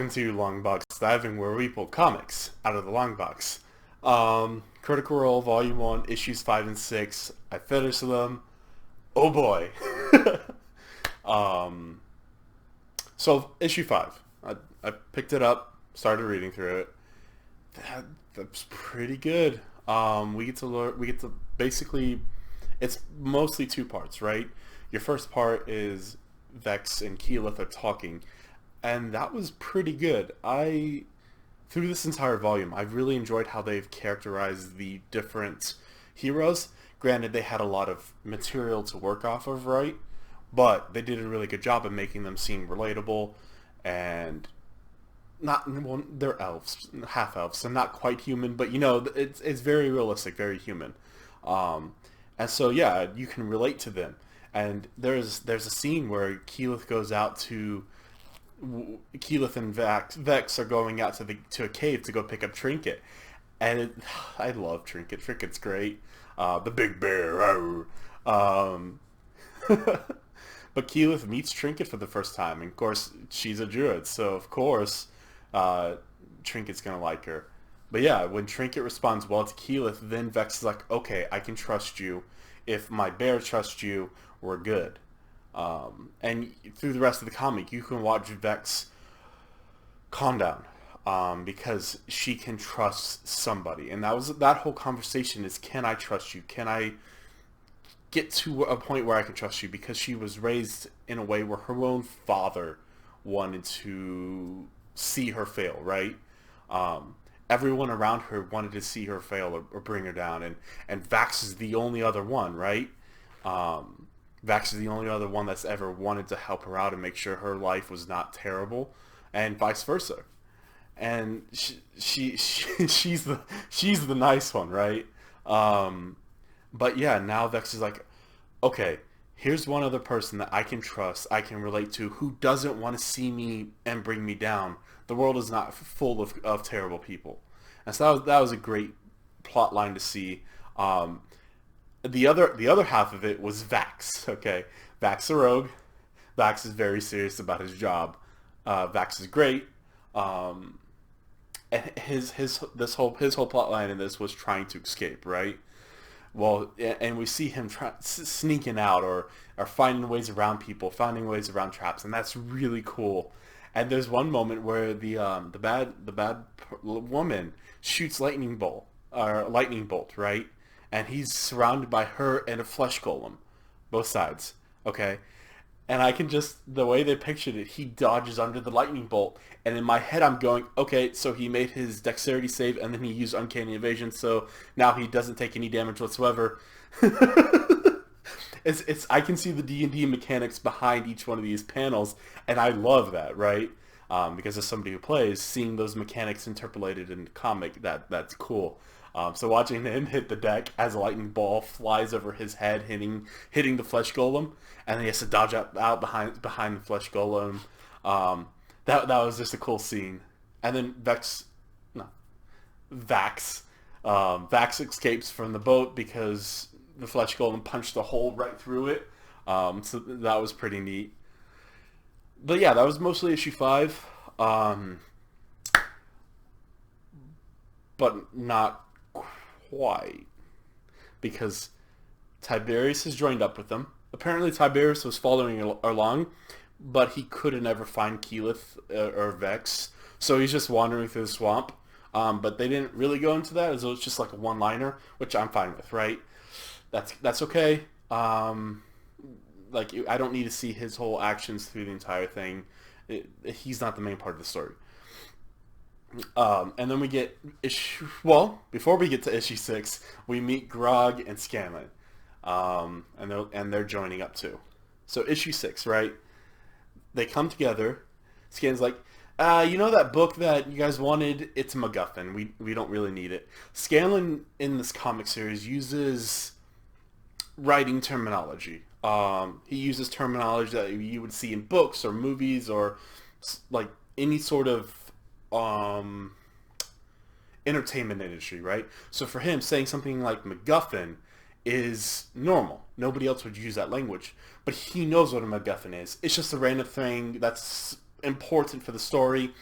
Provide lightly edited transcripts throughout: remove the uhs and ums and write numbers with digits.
welcome to Long Box Diving, where we pull comics out of the long box. Critical Role Volume 1, Issues 5 and 6. I finished them. Oh boy. um, so, Issue 5. I picked it up, started reading through it. That's pretty good. We get to learn, basically, it's mostly two parts, right? Your first part is Vex and Keyleth are talking, and that was pretty good. Through this entire volume, I've really enjoyed how they've characterized the different heroes. Granted, they had a lot of material to work off of, right? But they did a really good job of making them seem relatable, and not, well, they're elves, half elves, so not quite human, but it's very realistic, very human. And so yeah, you can relate to them. And there's a scene where Keyleth and Vex are going out to a cave to go pick up Trinket, and I love Trinket. Trinket's great. The big bear. But Keyleth meets Trinket for the first time, and of course she's a druid, so of course Trinket's gonna like her. But yeah, when Trinket responds well to Keyleth, then Vex is like, okay, I can trust you. If my bear trusts you, we're good. And through the rest of the comic, you can watch Vex calm down, because she can trust somebody. And that whole conversation is, can I trust you? Can I get to a point where I can trust you? Because she was raised in a way where her own father wanted to see her fail, right? Everyone around her wanted to see her fail or bring her down, and Vax is the only other one, right? Vax is the only other one that's ever wanted to help her out and make sure her life was not terrible, and vice versa. And she's the nice one, right? But yeah, now Vex is like, okay, here's one other person that I can trust, I can relate to, who doesn't want to see me and bring me down. The world is not full of terrible people. And so that was a great plot line to see. The other half of it was Vax. Okay, Vax the rogue. Vax is very serious about his job. Vax is great. And his whole plot line in this was trying to escape, right? Well, and we see him sneaking out or finding ways around people, finding ways around traps, and that's really cool. And there's one moment where the bad woman shoots lightning bolt, right? And he's surrounded by her and a flesh golem, both sides. Okay, and I can just, the way they pictured it, he dodges under the lightning bolt, and in my head I'm going, okay, so he made his dexterity save and then he used uncanny evasion, so now he doesn't take any damage whatsoever. It's I can see the D&D mechanics behind each one of these panels, and I love that, right? Because as somebody who plays, seeing those mechanics interpolated in the comic, that's cool. So watching him hit the deck as a lightning ball flies over his head, hitting the flesh golem, and then he has to dodge out behind the flesh golem. That was just a cool scene. And then Vax escapes from the boat because the flesh golem punched a hole right through it. So that was pretty neat. But yeah, that was mostly issue 5. But not quite, because Tiberius has joined up with them. Apparently Tiberius was following along, but he couldn't ever find Keyleth or Vex, so he's just wandering through the swamp. But they didn't really go into that, as though it's just like a one-liner, which I'm fine with, right? That's okay. Like, I don't need to see his whole actions through the entire thing. He's not the main part of the story. And then we get before we get to issue 6, we meet Grog and Scanlan. And they're joining up too. So issue 6, right? They come together. Scanlan's like, you know that book that you guys wanted? It's a MacGuffin. We don't really need it. Scanlan in this comic series uses writing terminology. He uses terminology that you would see in books or movies or like any sort of entertainment industry, right? So for him, saying something like MacGuffin is normal. Nobody else would use that language, but he knows what a MacGuffin is. It's just a random thing that's important for the story.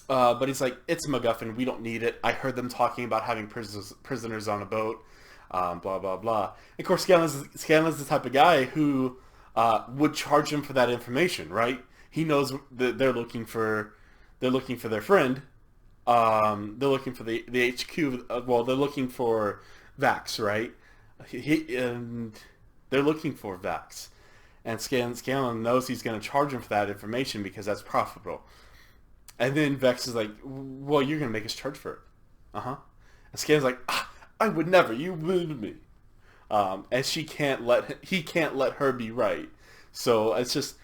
But he's like, it's a MacGuffin. We don't need it. I heard them talking about having prisoners on a boat. Blah blah blah. And of course, Scanlan's the type of guy who would charge him for that information, right? He knows that they're looking for their friend. They're looking for the HQ. Well, they're looking for Vax, right? And they're looking for Vax, and Scanlan knows he's going to charge him for that information because that's profitable. And then Vex is like, well, you're going to make us charge for it. Uh-huh. And Scanlan's like, I would never. You wounded me. And he can't let her be right. So it's just,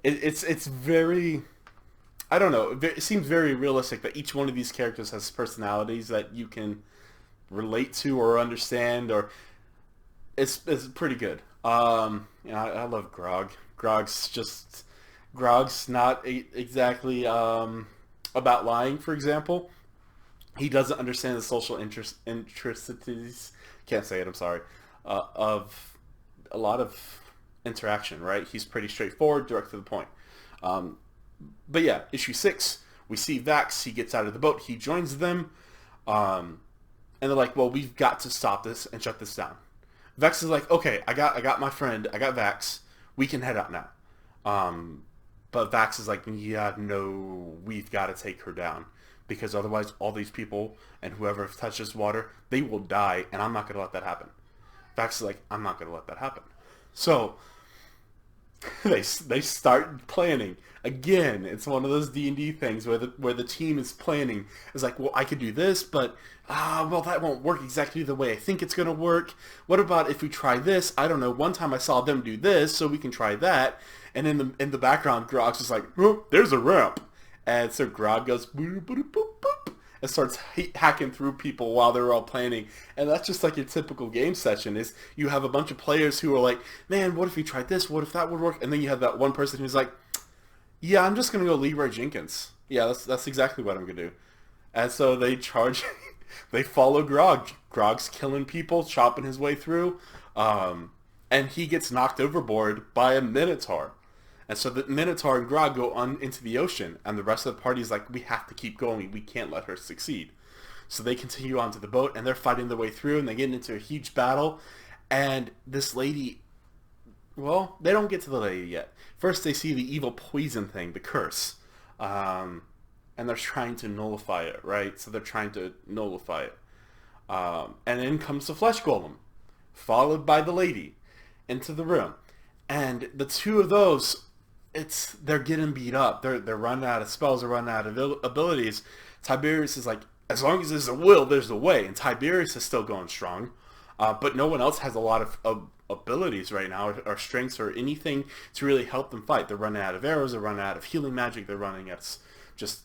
it's very, I don't know. It seems very realistic that each one of these characters has personalities that you can relate to or understand, or it's pretty good. I love Grog. Grog's not exactly about lying, for example. He doesn't understand the social intricacies. Can't say it. I'm sorry. Of a lot of interaction, right? He's pretty straightforward, direct to the point. But yeah, issue 6, we see Vax. He gets out of the boat. He joins them, and they're like, "Well, we've got to stop this and shut this down." Vex is like, "Okay, I got my friend. I got Vax. We can head out now." But Vax is like, "Yeah, no, we've got to take her down. Because otherwise all these people and whoever touches water, they will die, and I'm not going to let that happen." Vax is like, "I'm not going to let that happen." So they start planning. Again, it's one of those D&D things where the team is planning. It's like, well, I could do this, but well, that won't work exactly the way I think it's going to work. What about if we try this? I don't know. One time I saw them do this, so we can try that. And in the background, Grog's just like, oh, there's a ramp. And so Grog goes boop, boop, boop, boop, and starts hacking through people while they're all planning. And that's just like your typical game session is you have a bunch of players who are like, man, what if we tried this? What if that would work? And then you have that one person who's like, yeah, I'm just going to go Leroy Jenkins. Yeah, that's exactly what I'm going to do. And so they charge, they follow Grog. Grog's killing people, chopping his way through. And he gets knocked overboard by a Minotaur. And so the Minotaur and Grog go on into the ocean, and the rest of the party is like, we have to keep going. We can't let her succeed. So they continue onto the boat, and they're fighting their way through, and they get into a huge battle. And this lady, well, they don't get to the lady yet. First, they see the evil poison thing, the curse. And they're trying to nullify it, right? So they're trying to nullify it. And then comes the flesh golem, followed by the lady, into the room. And the two of those, they're getting beat up. They're running out of spells. They're running out of abilities. Tiberius is like, as long as there's a will, there's a way. And Tiberius is still going strong. But no one else has a lot of abilities right now, or strengths, or anything to really help them fight. They're running out of arrows. They're running out of healing magic. They're running out just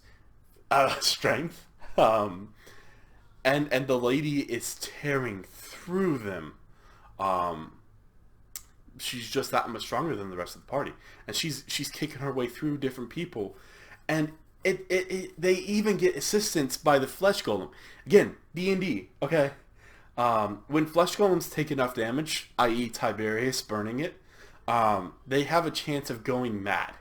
strength. And the lady is tearing through them. She's just that much stronger than the rest of the party, and she's kicking her way through different people, and they even get assistance by the flesh golem. Again, D&D, okay. When flesh golems take enough damage, i.e. Tiberius burning it, they have a chance of going mad,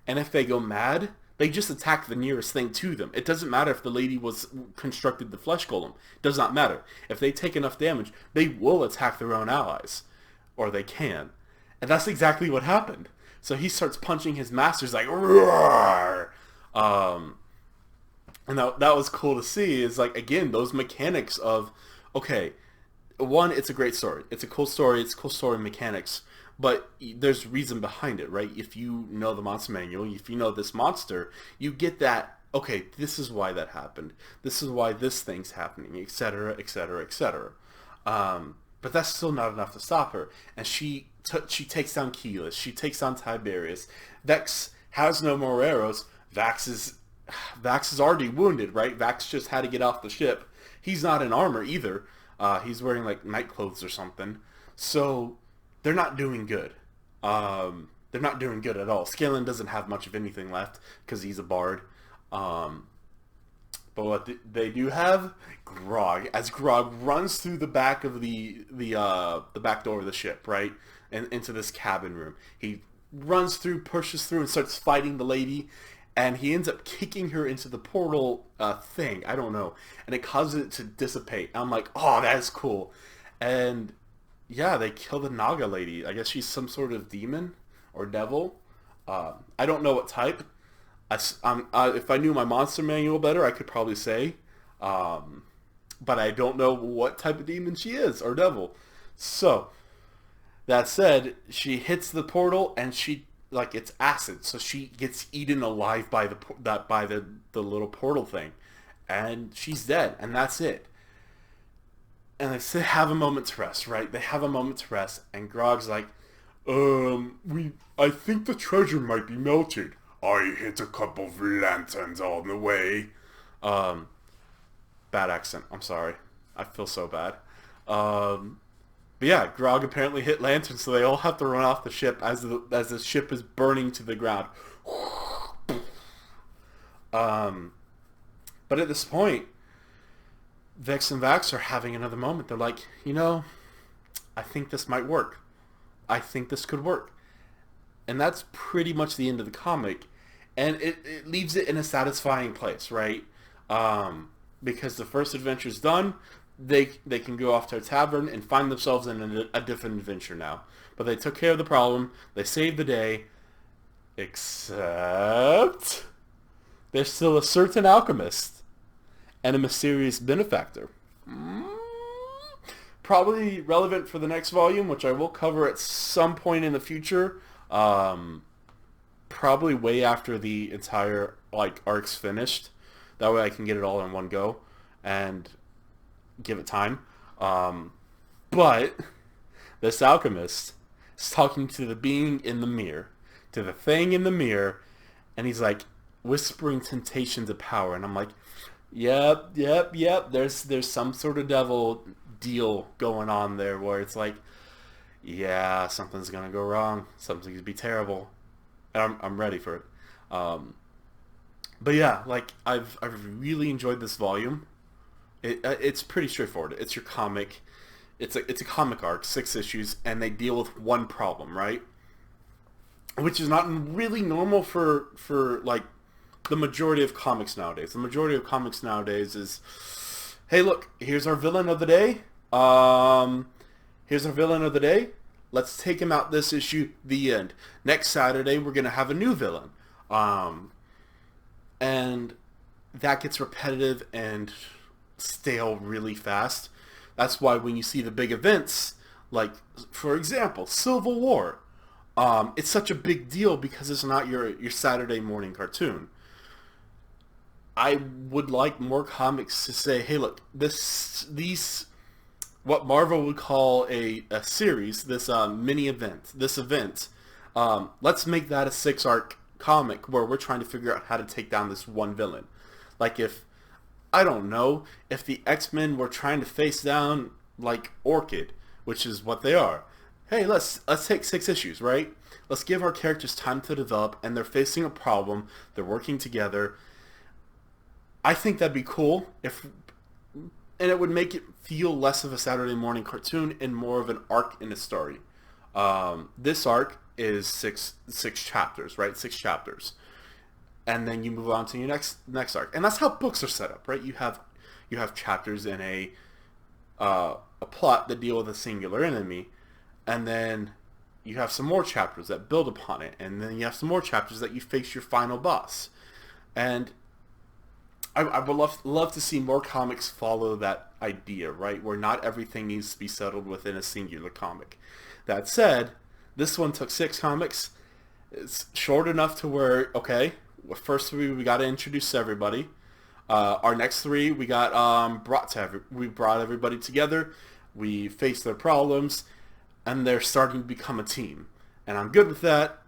and if they go mad, they just attack the nearest thing to them. It doesn't matter if the lady was constructed the flesh golem. It does not matter. If they take enough damage, they will attack their own allies. Or they can. And that's exactly what happened. So he starts punching his masters like, roar! And that was cool to see, is like, again, those mechanics of, okay, one, it's a great story. It's a cool story. It's cool story mechanics. But there's reason behind it, right? If you know the monster manual, if you know this monster, you get that, okay, this is why that happened. This is why this thing's happening, etc., etc., etc. But that's still not enough to stop her. And she takes down Keyless. She takes down Tiberius. Vex has no more arrows. Vax is already wounded, right? Vax just had to get off the ship. He's not in armor either. He's wearing like night clothes or something. So they're not doing good. They're not doing good at all. Scanlan doesn't have much of anything left because he's a bard. But what they do have, Grog. As Grog runs through the back of the back door of the ship, right, and into this cabin room, he runs through, pushes through, and starts fighting the lady. and he ends up kicking her into the portal thing. I don't know, and it causes it to dissipate. I'm like, oh, that is cool. And yeah, they kill the Naga lady. I guess she's some sort of demon or devil. I don't know what type. If I knew my monster manual better, I could probably say. But I don't know what type of demon she is or devil. So that said, she hits the portal and it's acid, so she gets eaten alive by the little portal thing, and she's dead, and that's it. And they have a moment to rest, right? They have a moment to rest, and Grog's like, I think the treasure might be melted. I hit a couple of lanterns on the way. Bad accent. I'm sorry. I feel so bad. But yeah, Grog apparently hit lanterns, so they all have to run off the ship as the ship is burning to the ground. But at this point, Vex and Vax are having another moment. They're like, I think this might work. I think this could work. And that's pretty much the end of the comic. And it leaves it in a satisfying place, right? Because the first adventure's done. They can go off to a tavern and find themselves in a different adventure now. But they took care of the problem. They saved the day. Except there's still a certain alchemist and a mysterious benefactor. Probably relevant for the next volume, which I will cover at some point in the future. Probably way after the entire arc's finished. That way I can get it all in one go and give it time. But this alchemist is talking to the being in the mirror, to the thing in the mirror, and he's like whispering temptations of power. And I'm like, yep. There's some sort of devil deal going on there where it's like, yeah, something's gonna go wrong. Something's gonna be terrible. And I'm ready for it. But yeah, I've really enjoyed this volume. It's pretty straightforward. It's your comic. It's a comic arc, 6 issues, and they deal with one problem, right? Which is not really normal for the majority of comics nowadays. The majority of comics nowadays is, hey, look, here's our villain of the day. Let's take him out this issue. The end. Next Saturday, we're gonna have a new villain. And that gets repetitive and stale really fast. That's why when you see the big events, like, for example, Civil War, it's such a big deal because it's not your Saturday morning cartoon. I would like more comics to say, hey, look, these what Marvel would call a series, this mini event, let's make that a 6-arc comic where we're trying to figure out how to take down this one villain. Like if the X-Men were trying to face down Orchid, which is what they are. Hey, let's take 6 issues, right? Let's give our characters time to develop, and they're facing a problem. They're working together. I think that'd be cool and it would make it feel less of a Saturday morning cartoon and more of an arc in a story. This arc is six chapters, right? 6 chapters. And then you move on to your next arc. And that's how books are set up, right? You have chapters in a plot that deal with a singular enemy, and then you have some more chapters that build upon it, and then you have some more chapters that you face your final boss. And I would love to see more comics follow that idea, right? Where not everything needs to be settled within a singular comic. That said, this one took 6 comics. It's short enough to where, okay, first 3 we got to introduce everybody. Our next 3 we got we brought everybody together. We faced their problems, and they're starting to become a team. And I'm good with that.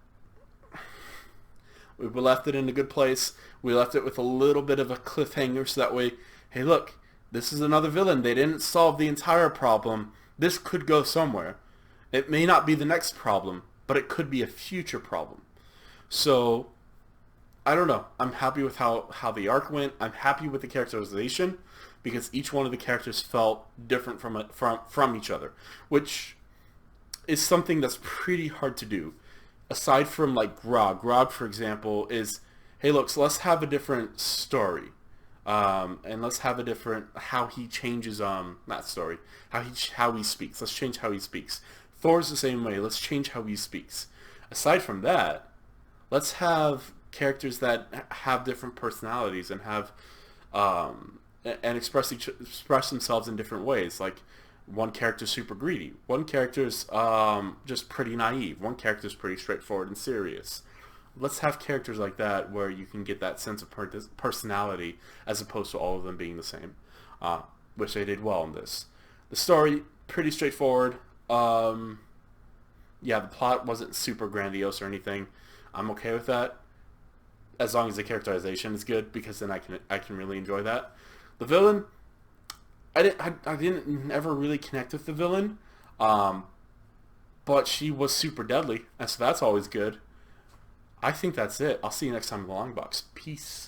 We left it in a good place. We left it with a little bit of a cliffhanger so that way, hey, look, this is another villain. They didn't solve the entire problem. This could go somewhere. It may not be the next problem, but it could be a future problem. So, I don't know. I'm happy with how the arc went. I'm happy with the characterization because each one of the characters felt different from each other, which is something that's pretty hard to do. Aside from Grog. Grog, for example, is hey, look, so let's have a different story. And let's have a different how he changes not story how he speaks. Let's change how he speaks. Thor's the same way. Let's change how he speaks. Aside from that, let's have characters that have different personalities and have and express themselves in different ways. Like one character's super greedy. One character's just pretty naive. One character's pretty straightforward and serious. Let's have characters like that where you can get that sense of personality as opposed to all of them being the same, which they did well in this. The story, pretty straightforward. Yeah, the plot wasn't super grandiose or anything. I'm okay with that as long as the characterization is good, because then I can really enjoy that. The villain, I didn't never really connect with the villain, but she was super deadly, and so that's always good. I think that's it. I'll see you next time in the Long Box. Peace.